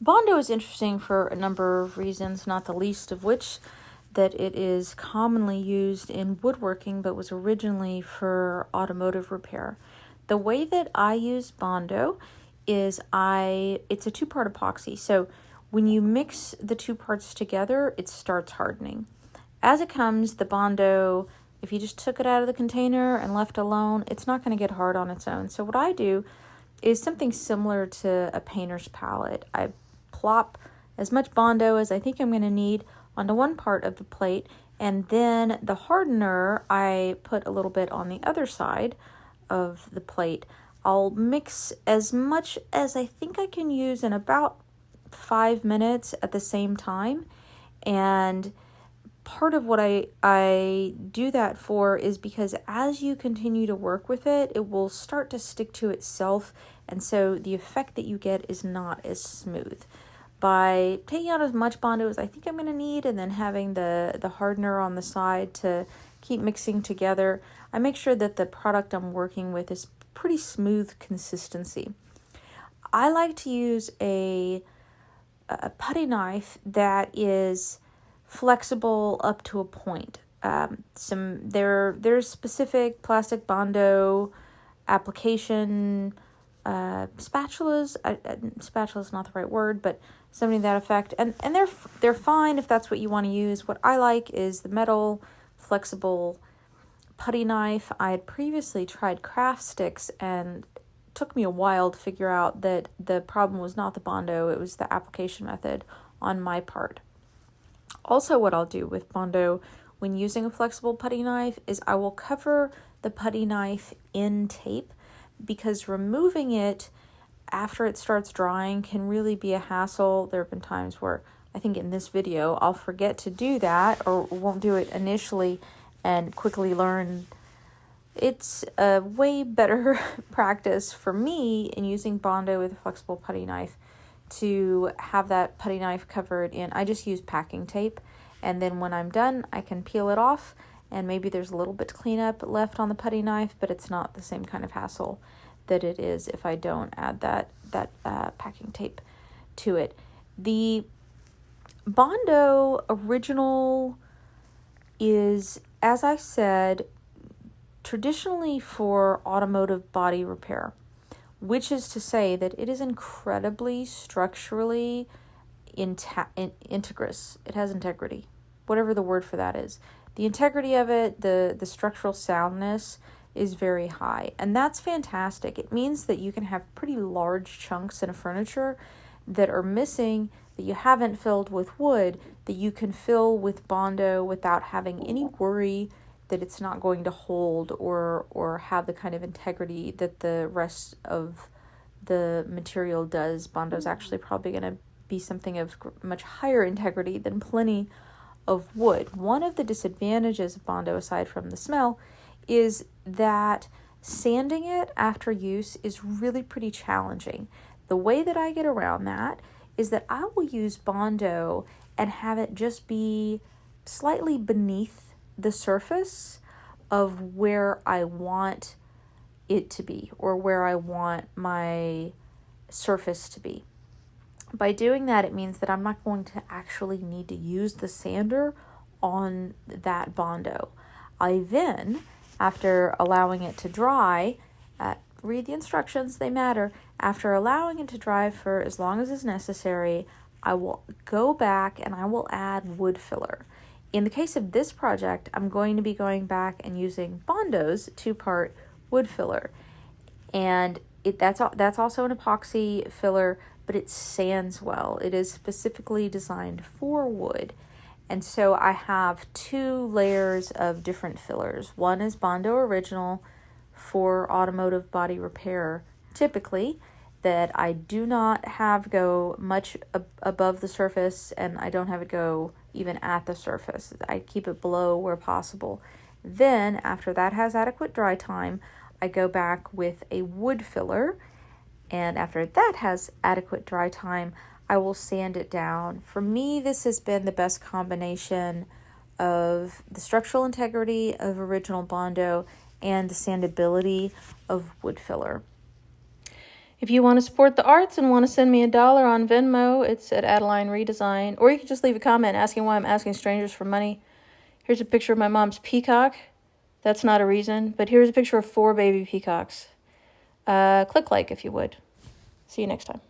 Bondo is interesting for a number of reasons, not the least of which that it is commonly used in woodworking but was originally for automotive repair. The way that I use Bondo is it's a two-part epoxy. So when you mix the two parts together, it starts hardening. As it comes, the Bondo, if you just took it out of the container and left alone, it's not going to get hard on its own. So what I do is something similar to a painter's palette. I plop as much Bondo as I think I'm going to need onto one part of the plate, and then the hardener I put a little bit on the other side of the plate. I'll mix as much as I think I can use in about 5 minutes at the same time, and part of what I do that for is because as you continue to work with it, it will start to stick to itself, and so the effect that you get is not as smooth. By taking out as much Bondo as I think I'm going to need and then having the hardener on the side to keep mixing together, I make sure that the product I'm working with is pretty smooth consistency. I like to use a putty knife that is flexible up to a point. There's specific plastic Bondo application spatulas. Spatula's not the right word, but something to that effect. And they're fine if that's what you want to use. What I like is the metal flexible putty knife. I had previously tried craft sticks, and it took me a while to figure out that the problem was not the Bondo, it was the application method on my part. Also, what I'll do with Bondo when using a flexible putty knife is I will cover the putty knife in tape, because removing it after it starts drying can really be a hassle. There have been times where I think in this video I'll forget to do that or won't do it initially and quickly learn it's a way better practice for me in using Bondo with a flexible putty knife to have that putty knife covered in, I just use packing tape, and then when I'm done I can peel it off, and maybe there's a little bit to clean up left on the putty knife, but it's not the same kind of hassle that it is if I don't add that packing tape to it. The Bondo original is, as I said, traditionally for automotive body repair, which is to say that it is incredibly structurally integrous. It has integrity, whatever the word for that is. The integrity of it, the structural soundness is very high, and that's fantastic. It means that you can have pretty large chunks in a furniture that are missing, that you haven't filled with wood, that you can fill with Bondo without having any worry that it's not going to hold or have the kind of integrity that the rest of the material does. Bondo's actually probably going to be something of much higher integrity than plenty of wood. One of the disadvantages of Bondo, aside from the smell, is that sanding it after use is really pretty challenging. The way that I get around that is that I will use Bondo and have it just be slightly beneath the surface of where I want it to be, or where I want my surface to be. By doing that, it means that I'm not going to actually need to use the sander on that Bondo. I then, after allowing it to dry, read the instructions, they matter. After allowing it to dry for as long as is necessary, I will go back and I will add wood filler. In the case of this project, I'm going to be going back and using Bondo's 2-part wood filler. And that's also an epoxy filler, but it sands well. It is specifically designed for wood. And so I have 2 layers of different fillers. One is Bondo Original for automotive body repair, typically, that I do not have go much above the surface, and I don't have it go even at the surface. I keep it below where possible. Then, after that has adequate dry time, I go back with a wood filler, and after that has adequate dry time, I will sand it down. For me, this has been the best combination of the structural integrity of original Bondo and the sandability of wood filler. If you want to support the arts and want to send me $1 on Venmo, it's at Adeline Redesign. Or you can just leave a comment asking why I'm asking strangers for money. Here's a picture of my mom's peacock. That's not a reason, but here's a picture of 4 baby peacocks. Click like if you would. See you next time.